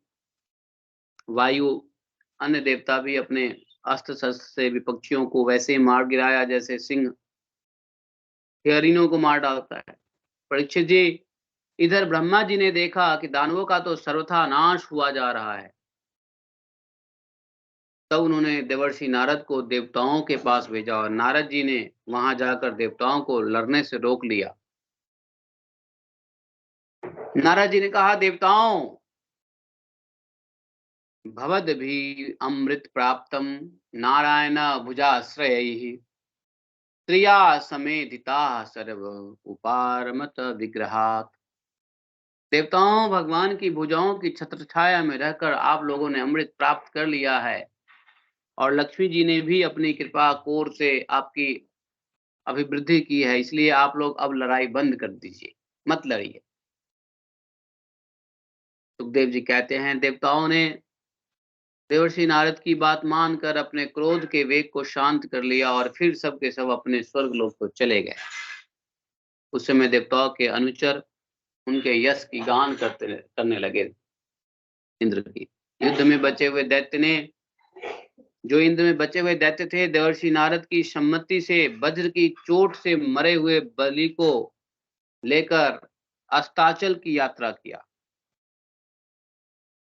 वायु, अन्य देवता भी अपने अस्त्र शस्त्र से विपक्षियों को वैसे मार गिराया जैसे सिंह हरिणों को मार डालता है। परीक्षित जी, इधर ब्रह्मा जी ने देखा कि दानवों का तो सर्वथा नाश हुआ जा रहा है। तब उन्होंने देवर्षि नारद को देवताओं के पास भेजा और नारद जी ने वहां जाकर देवताओं को लड़ने से रोक लिया। नारद जी ने कहा, देवताओं, भवद भी अमृत प्राप्तम नारायण भुजाश्रयैः त्रिया समेधिता सर्व उपारमत विग्रहात्। देवताओं, भगवान की भुजाओं की छत्र छाया में रहकर आप लोगों ने अमृत प्राप्त कर लिया है और लक्ष्मी जी ने भी अपनी कृपा कोर से आपकी अभिवृद्धि की है। इसलिए आप लोग अब लड़ाई बंद कर दीजिए, मत लड़िए। सुखदेव जी कहते हैं, देवताओं ने देवर्षि नारद की बात मानकर अपने क्रोध के वेग को शांत कर लिया और फिर सब के सब अपने स्वर्ग लोक को चले गए। उस समय देवताओं के अनुचर उनके यश की गान करने लगे। इंद्र की युद्ध में बचे हुए दैत्य ने, जो इंद्र में बचे हुए दैत्य थे, देवर्षि नारद की सम्मति से वज्र की चोट से मरे हुए बलि को लेकर अस्ताचल की यात्रा किया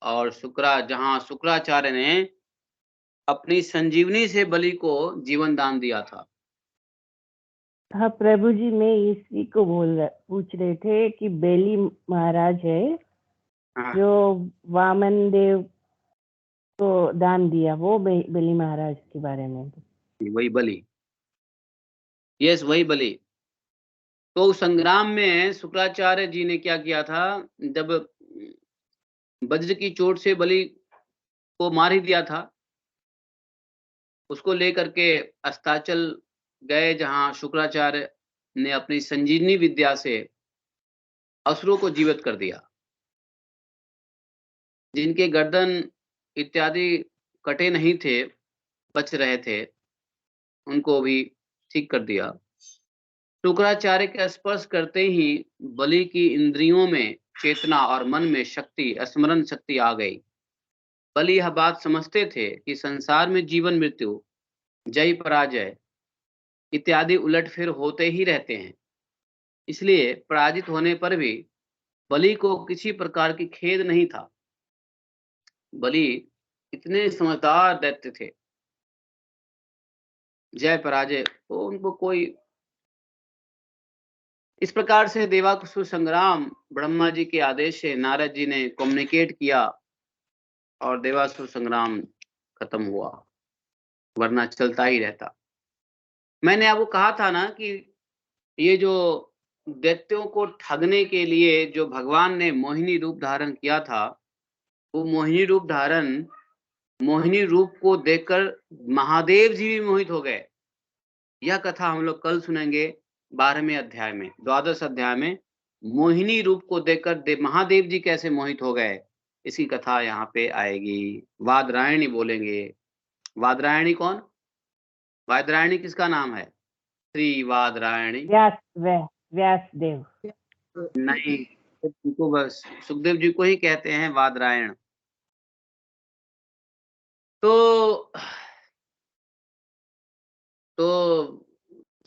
और जहां शुक्राचार्य ने अपनी संजीवनी से बलि को जीवन दान दिया था। हाँ प्रभु जी, मैं इसी को पूछ रहे थे कि बेली महाराज है हाँ। जो वामन देव को दान दिया, वो बेली महाराज के बारे में। वही बलि, यस वही बलि। तो उस संग्राम में शुक्राचार्य जी ने क्या किया था, जब वज्र की चोट से बलि को मार ही दिया था, उसको लेकर के अस्ताचल गए जहां शुक्राचार्य ने अपनी संजीवनी विद्या से असुरों को जीवित कर दिया। जिनके गर्दन इत्यादि कटे नहीं थे, बच रहे थे, उनको भी ठीक कर दिया। शुक्राचार्य के स्पर्श करते ही बलि की इंद्रियों में चेतना और मन में शक्ति, स्मरण शक्ति आ गई। बलि यह बात समझते थे कि संसार में जीवन मृत्यु, जय पराजय इत्यादि उलटफेर होते ही रहते हैं। इसलिए पराजित होने पर भी बलि को किसी प्रकार की खेद नहीं था। बलि इतने समझदार दैत्य थे, जय पराजय तो उनको कोई। इस प्रकार से देवासुर संग्राम ब्रह्मा जी के आदेश से नारद जी ने कम्युनिकेट किया और देवासुर संग्राम खत्म हुआ, वरना चलता ही रहता। मैंने आपको कहा था ना कि ये जो दैत्यों को ठगने के लिए जो भगवान ने मोहिनी रूप धारण किया था, वो मोहिनी रूप को देखकर महादेव जी भी मोहित हो गए। यह कथा हम लोग कल सुनेंगे 12वें अध्याय में, 12वें अध्याय में मोहिनी रूप को देखकर महादेव जी कैसे मोहित हो गए, इसकी कथा यहाँ पे आएगी। वादरायणी बोलेंगे। वादरायणी कौन? वादरायणी किसका नाम है? श्री वादरायणी व्यासदेव। नहीं, उनको बस सुखदेव जी को ही कहते हैं वादरायण। तो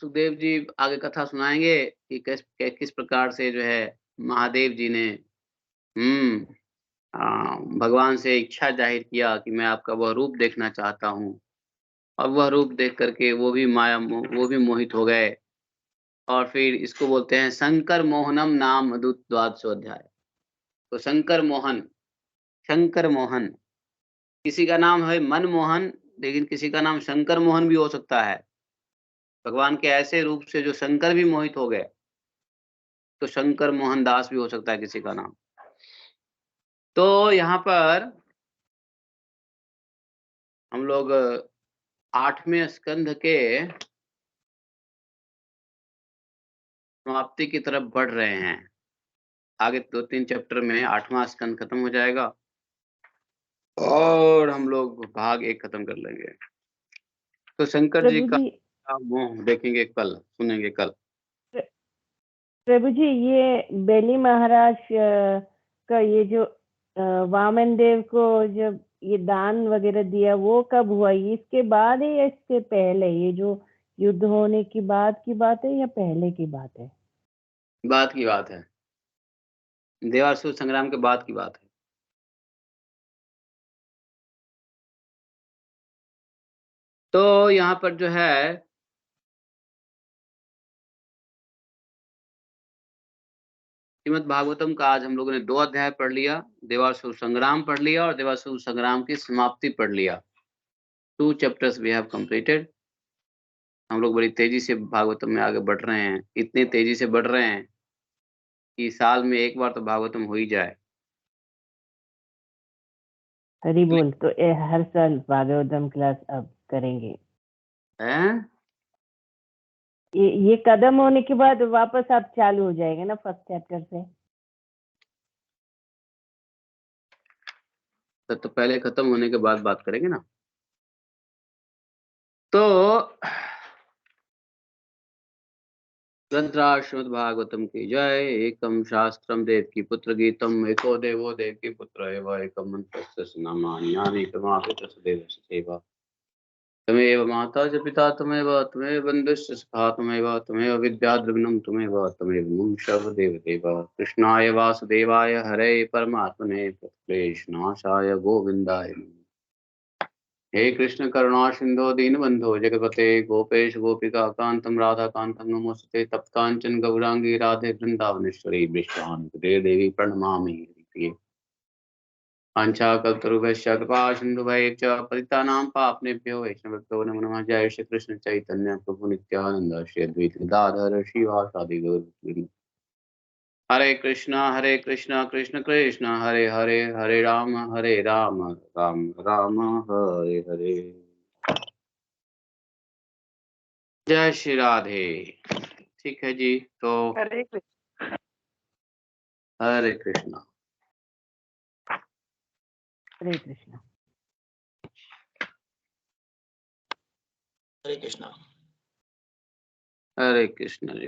सुखदेव जी आगे कथा सुनाएंगे कि किस प्रकार से जो है महादेव जी ने भगवान से इच्छा जाहिर किया कि मैं आपका वह रूप देखना चाहता हूँ, और वह रूप देख करके वो भी मोहित हो गए। और फिर इसको बोलते हैं शंकर मोहनम नाम 12वां अध्याय। तो शंकर मोहन, किसी का नाम है मनमोहन, लेकिन किसी का नाम शंकर मोहन भी हो सकता है। भगवान के ऐसे रूप से जो शंकर भी मोहित हो गए, तो शंकर मोहन दास भी हो सकता है किसी का नाम। तो यहाँ पर हम लोग 8वें स्कंध के समाप्ति की तरफ बढ़ रहे हैं। आगे 2-3 चैप्टर में 8वां स्कंद खत्म हो जाएगा और हम लोग भाग 1 खत्म कर लेंगे। तो शंकर जी का मोह देखेंगे कल, सुनेंगे कल। प्रभु जी, ये बेली महाराज का ये जो वामन देव को जब ये दान वगैरह दिया, वो कब हुआ? इसके बाद है या इसके पहले? ये जो युद्ध होने की बाद की बात है या पहले की बात है? बाद की बात है, देवासुर संग्राम के बाद की बात है। तो यहाँ पर जो है श्रीमद् भागवतम का आज हम लोगों ने 2 अध्याय पढ़ लिया, देवासुर संग्राम पढ़ लिया और देवासुर संग्राम की समाप्ति पढ़ लिया। 2 चैप्टर्स वी हैव कंप्लीटेड। हम लोग बड़ी तेजी से भागवतम में आगे बढ़ रहे हैं, इतनी तेजी से बढ़ रहे हैं कि साल में 1 बार तो भागवतम हो ही जाए। हरि बोल। तो हर साल भागवतम क्लास अब करेंगे हैं? ये कदम होने के बाद वापस आप चालू हो जाएगा ना फर्स्ट चैप्टर से? तो पहले खत्म होने के बाद बात करेंगे ना। तो ग्रंथराज श्रीमद् भागवतम की जय। एकम शास्त्रम देव की पुत्र गीतम, एको देवो देव की पुत्र एव एकम मंत्रस्य नामानि प्रमापित सदेव सेवा। तमेव माता च पिता तमेव बन्धुश्च सखा तमेव विद्या द्रविणं तमेव मुंशव देवदेव। कृष्णाय वासुदेवाय हरे परमात्मने प्रणतक्लेशनाशाय गोविन्दाय नमः। हे कृष्ण करुणा सिंधु दीनबंधो जगपते गोपेश गोपिका कांतम राधा कांतम नमोस्तुते। तप्तांचन गौरांगी राधे वृंदावनेश्वरी विश्वामित्रे देवी प्रणमामि हरिप्रिये। वाञ्छाकल्पतरुभ्यश्च कृपा सिन्धुभ्यश्च पतितानां पावनेभ्यो वैष्णवेभ्यो नमो नमः। जय श्री कृष्ण चैतन्य प्रभु नित्यानंद श्री अद्वैत गदाधर श्रीवासादि गौर। हरे कृष्ण कृष्ण कृष्ण हरे हरे, हरे राम राम राम हरे हरे। जय श्री राधे। ठीक है जी, तो हरे कृष्ण। हरे कृष्ण। हरे कृष्ण। हरे कृष्ण जी।